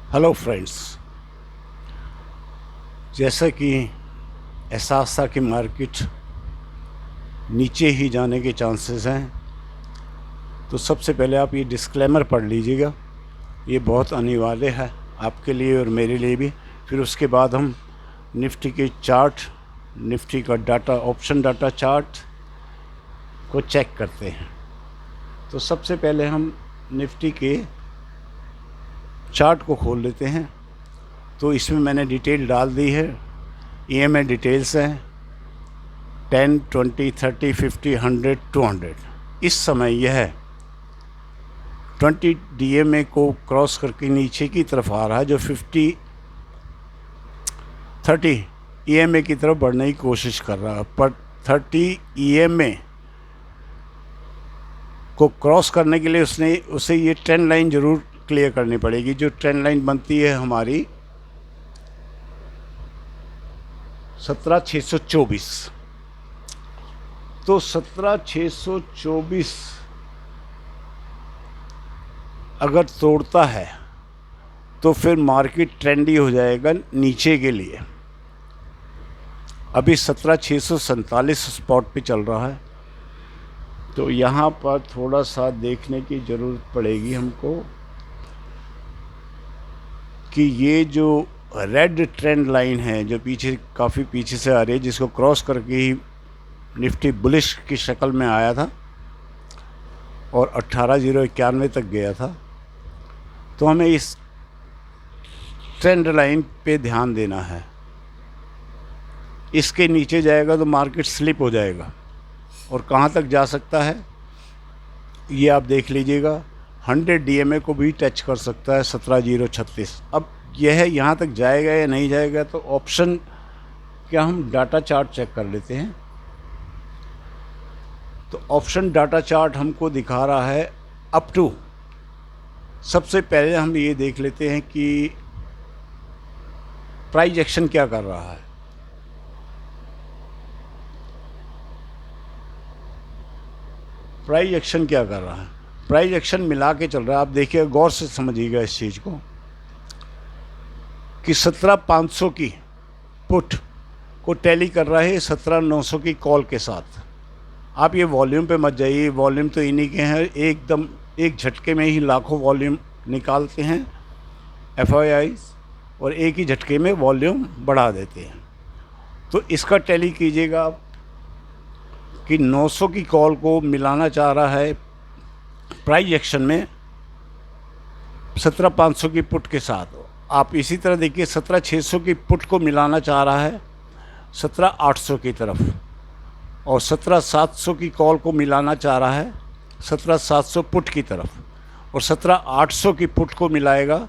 Hello friends, जैसा कि एहसास था कि मार्केट नीचे ही जाने के चांसेस हैं, तो सबसे पहले आप ये डिस्क्लेमर पढ़ लीजिएगा। ये बहुत अनिवार्य है आपके लिए और मेरे लिए भी। फिर उसके बाद हम निफ्टी के चार्ट, निफ्टी का डाटा, ऑप्शन डाटा चार्ट को चेक करते हैं। तो सबसे पहले हम निफ्टी के चार्ट को खोल लेते हैं। तो इसमें मैंने डिटेल डाल दी है। EMA डिटेल्स हैं 10, 20, 30, 50, 100, 200। इस समय यह 20 DMA को क्रॉस करके नीचे की तरफ आ रहा है, जो 30 EMA की तरफ बढ़ने की कोशिश कर रहा है। पर 30 EMA को क्रॉस करने के लिए उसे ये ट्रेंड लाइन ज़रूर क्लियर करनी पड़ेगी। जो ट्रेंड लाइन बनती है हमारी 17,624। तो 17,624 अगर तोड़ता है तो फिर मार्केट ट्रेंडी हो जाएगा नीचे के लिए। अभी 17,647 स्पॉट पे चल रहा है, तो यहाँ पर थोड़ा सा देखने की ज़रूरत पड़ेगी हमको कि ये जो रेड ट्रेंड लाइन है, जो काफ़ी पीछे से आ रही है, जिसको क्रॉस करके ही निफ्टी बुलिश की शक्ल में आया था और 18,091 तक गया था। तो हमें इस ट्रेंड लाइन पे ध्यान देना है। इसके नीचे जाएगा तो मार्केट स्लिप हो जाएगा और कहाँ तक जा सकता है ये आप देख लीजिएगा। 100 DMA को भी टच कर सकता है 17,036। अब यह यहाँ तक जाएगा या नहीं जाएगा, तो ऑप्शन क्या, हम डाटा चार्ट चेक कर लेते हैं। तो ऑप्शन डाटा चार्ट हमको दिखा रहा है अप टू। सबसे पहले हम ये देख लेते हैं कि प्राइस एक्शन क्या कर रहा है। प्राइस एक्शन क्या कर रहा है? प्राइस एक्शन मिला के चल रहा है। आप देखिए, गौर से समझिएगा इस चीज़ को कि 17,500 की पुट को टैली कर रहा है 17,900 की कॉल के साथ। आप ये वॉल्यूम पे मत जाइए, वॉल्यूम तो इन्हीं के हैं। एकदम एक झटके में ही लाखों वॉल्यूम निकालते हैं FIIs और एक ही झटके में वॉल्यूम बढ़ा देते हैं। तो इसका टैली कीजिएगा आप कि 900 की कॉल को मिलाना चाह रहा है प्राइस एक्शन में 17,500 की पुट के साथ। आप इसी तरह देखिए, 17,600 की पुट को मिलाना चाह रहा है 17,800 की तरफ, और 17,700 की कॉल को मिलाना चाह रहा है 17,700 पुट की तरफ, और 17,800 की पुट को मिलाएगा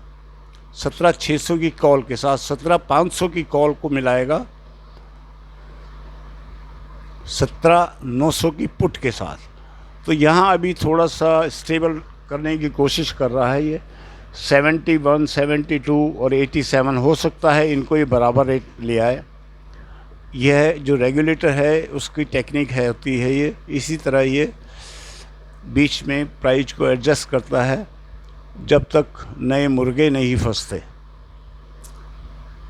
17,600 की कॉल के साथ, 17,500 की कॉल को मिलाएगा 17,900 की पुट के साथ। तो यहाँ अभी थोड़ा सा स्टेबल करने की कोशिश कर रहा है ये। 71, 72 और 87 हो सकता है इनको ये बराबर रेट ले आए। यह जो रेगुलेटर है उसकी टेक्निक है, होती है ये। इसी तरह ये बीच में प्राइस को एडजस्ट करता है जब तक नए मुर्गे नहीं फंसते।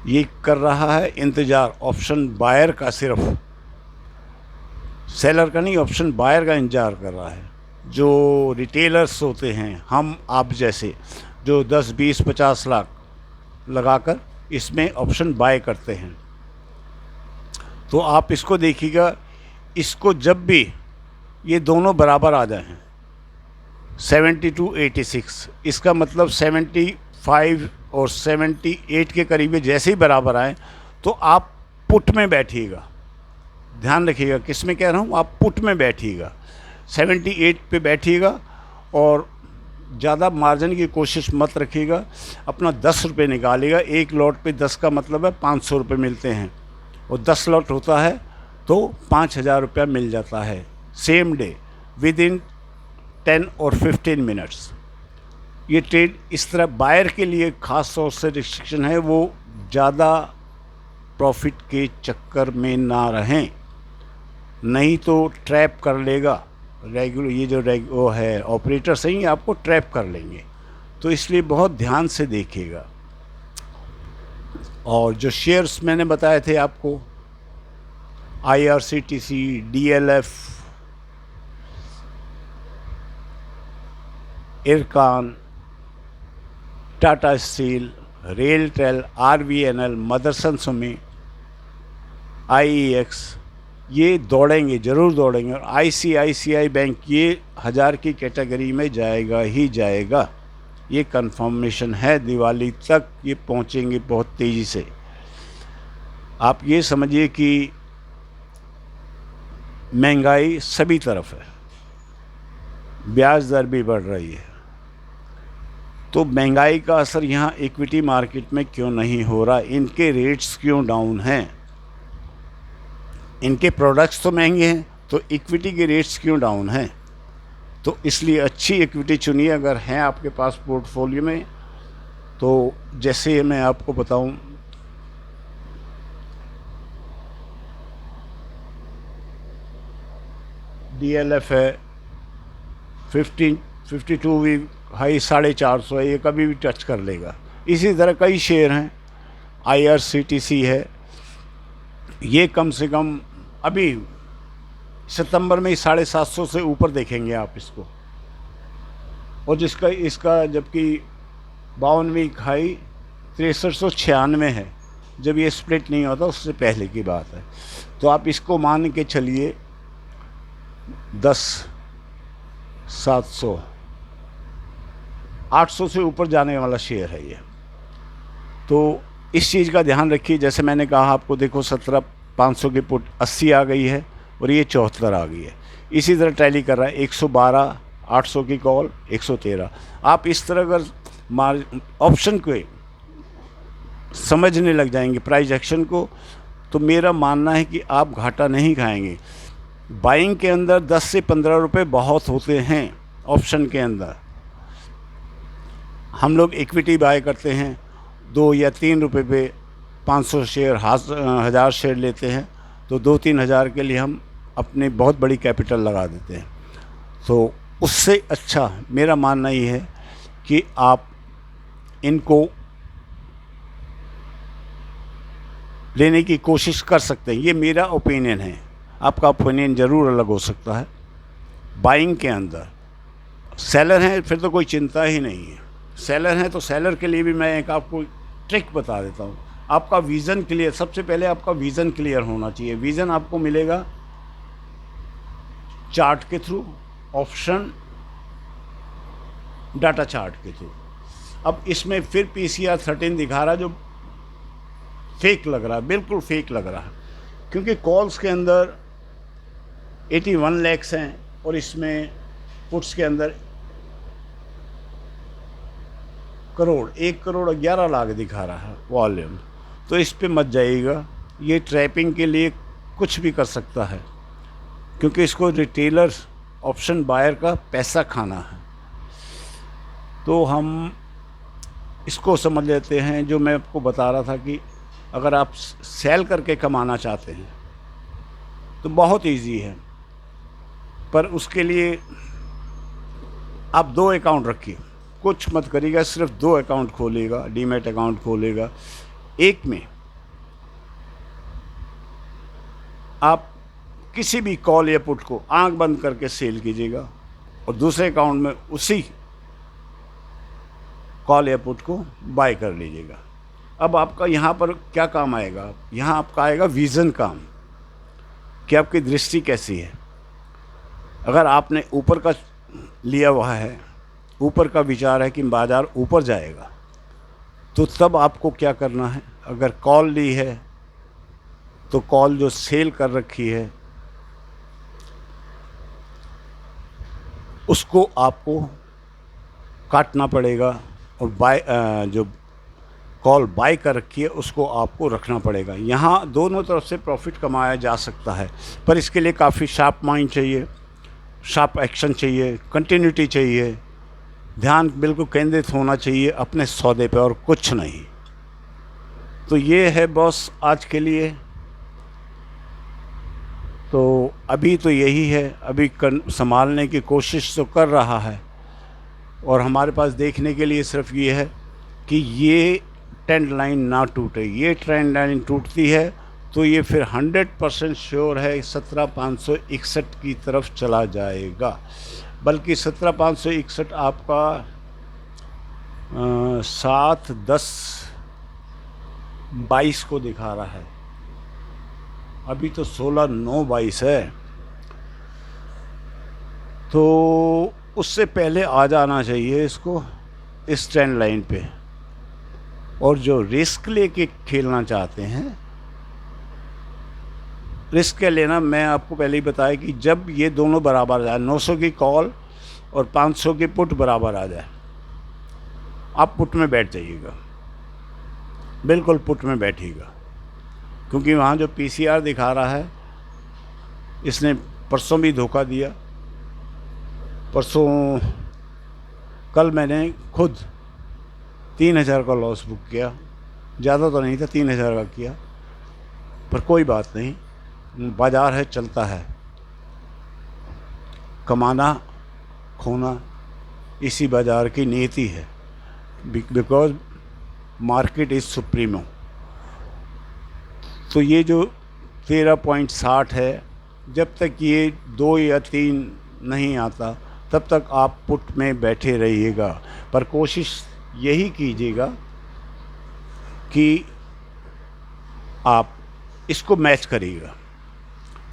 ये कर रहा है इंतज़ार ऑप्शन बायर का, सिर्फ सेलर का नहीं, ऑप्शन बायर का इंतज़ार कर रहा है। जो रिटेलर्स होते हैं, हम आप जैसे, जो 10, 20, 50 लाख लगाकर इसमें ऑप्शन बाय करते हैं। तो आप इसको देखिएगा, इसको जब भी ये दोनों बराबर आ जाएं 72, 86, इसका मतलब 75 और 78 के करीब जैसे ही बराबर आए तो आप पुट में बैठिएगा। ध्यान रखिएगा किस में कह रहा हूँ, आप पुट में बैठिएगा, 78 पे बैठिएगा और ज़्यादा मार्जिन की कोशिश मत रखिएगा। अपना 10 रुपये निकालिएगा। एक लॉट पे 10 का मतलब है 500 रुपये मिलते हैं, और 10 लॉट होता है तो 5,000 रुपया मिल जाता है सेम डे, विद इन 10 और 15 मिनट्स। ये ट्रेड इस तरह बायर के लिए ख़ास तौर से रिस्ट्रिक्शन है, वो ज़्यादा प्रॉफिट के चक्कर में ना रहें, नहीं तो ट्रैप कर लेगा। ये जो वो है ऑपरेटर, सही आपको ट्रैप कर लेंगे। तो इसलिए बहुत ध्यान से देखिएगा। और जो शेयर्स मैंने बताए थे आपको, IRCTC, DLF, Ircon, Tata steel, RailTel, RVNL, Motherson Sumi, IEX, ये दौड़ेंगे, ज़रूर दौड़ेंगे। और ICICI बैंक ये 1000 की कैटेगरी में जाएगा ही जाएगा, ये कंफर्मेशन है। दिवाली तक ये पहुंचेंगे बहुत तेज़ी से। आप ये समझिए कि महंगाई सभी तरफ है, ब्याज दर भी बढ़ रही है, तो महंगाई का असर यहाँ इक्विटी मार्केट में क्यों नहीं हो रहा? इनके रेट्स क्यों डाउन हैं? इनके प्रोडक्ट्स तो महंगे हैं, तो इक्विटी के रेट्स क्यों डाउन हैं? तो इसलिए अच्छी इक्विटी चुनिए अगर हैं आपके पास पोर्टफोलियो में। तो जैसे मैं आपको बताऊं, DLF है 52 भी हाई 450 है, ये कभी भी टच कर लेगा। इसी तरह कई शेयर हैं, IRCTC है, ये कम से कम अभी सितंबर में 750 से ऊपर देखेंगे आप इसको। और जिसका इसका जबकि 52वीं हाई 6396 है, जब ये स्प्लिट नहीं होता उससे पहले की बात है। तो आप इसको मान के चलिए 700 800 से ऊपर जाने वाला शेयर है ये। तो इस चीज़ का ध्यान रखिए। जैसे मैंने कहा आपको, देखो 17500 की पुट 80 आ गई है और ये 74 आ गई है। इसी तरह टैली कर रहा है 112, 800 की कॉल 113। आप इस तरह अगर ऑप्शन को समझने लग जाएंगे, प्राइस एक्शन को, तो मेरा मानना है कि आप घाटा नहीं खाएंगे। बाइंग के अंदर 10 से 15 रुपये बहुत होते हैं। ऑप्शन के अंदर हम लोग इक्विटी बाय करते हैं 2 या 3 रुपये पे 500 शेयर 1000 शेयर लेते हैं, तो 2-3 हज़ार के लिए हम अपने बहुत बड़ी कैपिटल लगा देते हैं। तो उससे अच्छा मेरा मानना ये है कि आप इनको लेने की कोशिश कर सकते हैं। ये मेरा ओपिनियन है, आपका ओपिनियन ज़रूर अलग हो सकता है। बाइंग के अंदर सेलर हैं फिर तो कोई चिंता ही नहीं है। सेलर हैं तो सेलर के लिए भी मैं एक आपको ट्रिक बता देता हूँ। आपका विज़न क्लियर, सबसे पहले आपका विज़न क्लियर होना चाहिए। विज़न आपको मिलेगा चार्ट के थ्रू, ऑप्शन डाटा चार्ट के थ्रू। अब इसमें फिर PCR 13 दिखा रहा है, जो फेक लग रहा है, बिल्कुल फेक लग रहा है, क्योंकि कॉल्स के अंदर 81 लाख हैं और इसमें पुट्स के अंदर 1 करोड़ 11 लाख दिखा रहा है वॉल्यूम। तो इस पे मत जाइएगा, ये ट्रैपिंग के लिए कुछ भी कर सकता है, क्योंकि इसको रिटेलर ऑप्शन बायर का पैसा खाना है। तो हम इसको समझ लेते हैं। जो मैं आपको बता रहा था कि अगर आप सेल करके कमाना चाहते हैं तो बहुत इजी है, पर उसके लिए आप 2 अकाउंट रखिए, कुछ मत करिएगा, सिर्फ 2 अकाउंट खोलिएगा, डीमैट अकाउंट खोलिएगा। एक में आप किसी भी कॉल या पुट को आंख बंद करके सेल कीजिएगा और दूसरे अकाउंट में उसी कॉल या पुट को बाय कर लीजिएगा। अब आपका यहाँ पर क्या काम आएगा? यहाँ आपका आएगा विज़न काम, कि आपकी दृष्टि कैसी है। अगर आपने ऊपर का लिया हुआ है, ऊपर का विचार है कि बाज़ार ऊपर जाएगा, तो तब आपको क्या करना है? अगर कॉल ली है तो कॉल जो सेल कर रखी है उसको आपको काटना पड़ेगा, और बाय जो कॉल बाय कर रखी है उसको आपको रखना पड़ेगा। यहाँ दोनों तरफ से प्रॉफिट कमाया जा सकता है, पर इसके लिए काफ़ी शार्प माइंड चाहिए, शार्प एक्शन चाहिए, कंटिन्यूटी चाहिए, ध्यान बिल्कुल केंद्रित होना चाहिए अपने सौदे पे और कुछ नहीं। तो ये है बॉस आज के लिए। तो अभी तो यही है, अभी संभालने की कोशिश तो कर रहा है, और हमारे पास देखने के लिए सिर्फ ये है कि ये ट्रेंड लाइन ना टूटे। ये ट्रेंड लाइन टूटती है तो ये फिर 100% श्योर है 17,561 की तरफ चला जाएगा। बल्कि 17,561 आपका 7/10/22 को दिखा रहा है। अभी तो 16/9/22 है, तो उससे पहले आ जाना चाहिए इसको इस ट्रेंड लाइन पे। और जो रिस्क लेके खेलना चाहते हैं, रिस्क क्या लेना, मैं आपको पहले ही बताया कि जब ये दोनों बराबर आ जाए, 900 की कॉल और 500 की पुट बराबर आ जाए, आप पुट में बैठ जाइएगा, बिल्कुल पुट में बैठिएगा। क्योंकि वहाँ जो पीसीआर दिखा रहा है, इसने परसों भी धोखा दिया। परसों कल मैंने खुद 3,000 का लॉस बुक किया, ज़्यादा तो नहीं था, 3,000 का किया, पर कोई बात नहीं, बाज़ार है, चलता है। कमाना खोना इसी बाज़ार की नीति है, बिकॉज मार्केट इज़ सुप्रीमो। तो ये जो 13.60 है, जब तक ये 2 या 3 नहीं आता तब तक आप पुट में बैठे रहिएगा। पर कोशिश यही कीजिएगा कि आप इसको मैच करिएगा।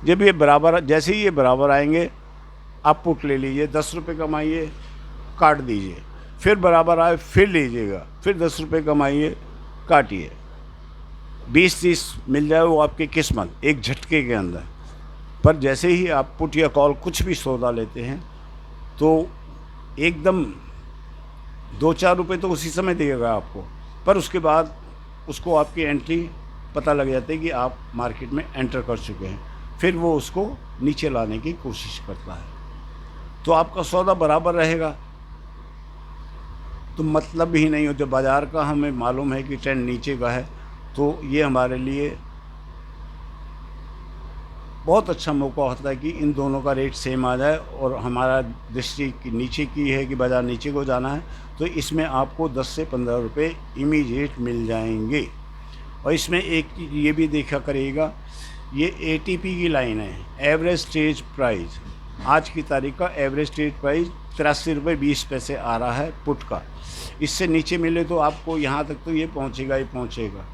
जब ये बराबर, जैसे ही ये बराबर आएंगे, आप पुट ले लीजिए, 10 रुपये कमाइए, काट दीजिए, फिर बराबर आए फिर लीजिएगा, फिर 10 रुपये कमाइए, काटिए। 20-30 मिल जाए वो आपकी किस्मत, एक झटके के अंदर। पर जैसे ही आप पुट या कॉल कुछ भी सौदा लेते हैं तो एकदम 2-4 रुपये तो उसी समय देगा आपको, पर उसके बाद उसको आपकी एंट्री पता लग जाती है कि आप मार्केट में एंटर कर चुके हैं, फिर वो उसको नीचे लाने की कोशिश करता है। तो आपका सौदा बराबर रहेगा तो मतलब ही नहीं हो। जब बाज़ार का हमें मालूम है कि ट्रेंड नीचे का है, तो ये हमारे लिए बहुत अच्छा मौका होता है कि इन दोनों का रेट सेम आ जाए और हमारा दृष्टि की नीचे की है कि बाज़ार नीचे को जाना है, तो इसमें आपको 10 से 15 रुपये इमीडिएट मिल जाएंगे। और इसमें एक ये भी देखा करिएगा, ये एटीपी की लाइन है, एवरेज ट्रेड प्राइस। आज की तारीख का एवरेज ट्रेड प्राइस 83 रुपये 20 पैसे आ रहा है पुट का। इससे नीचे मिले तो आपको यहाँ तक तो ये पहुँचेगा ही पहुँचेगा,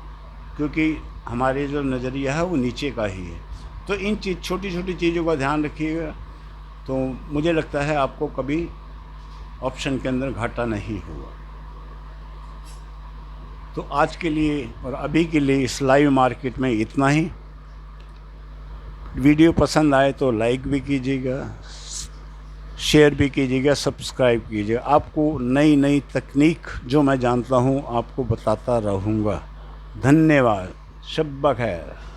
क्योंकि हमारे जो नज़रिया है वो नीचे का ही है। तो इन छोटी छोटी चीज़ों का ध्यान रखिएगा, तो मुझे लगता है आपको कभी ऑप्शन के अंदर घाटा नहीं होगा। तो आज के लिए और अभी के लिए इस लाइव मार्केट में इतना ही। वीडियो पसंद आए तो लाइक भी कीजिएगा, शेयर भी कीजिएगा, सब्सक्राइब कीजिएगा। आपको नई नई तकनीक जो मैं जानता हूँ आपको बताता रहूँगा। धन्यवाद, शब बखैर।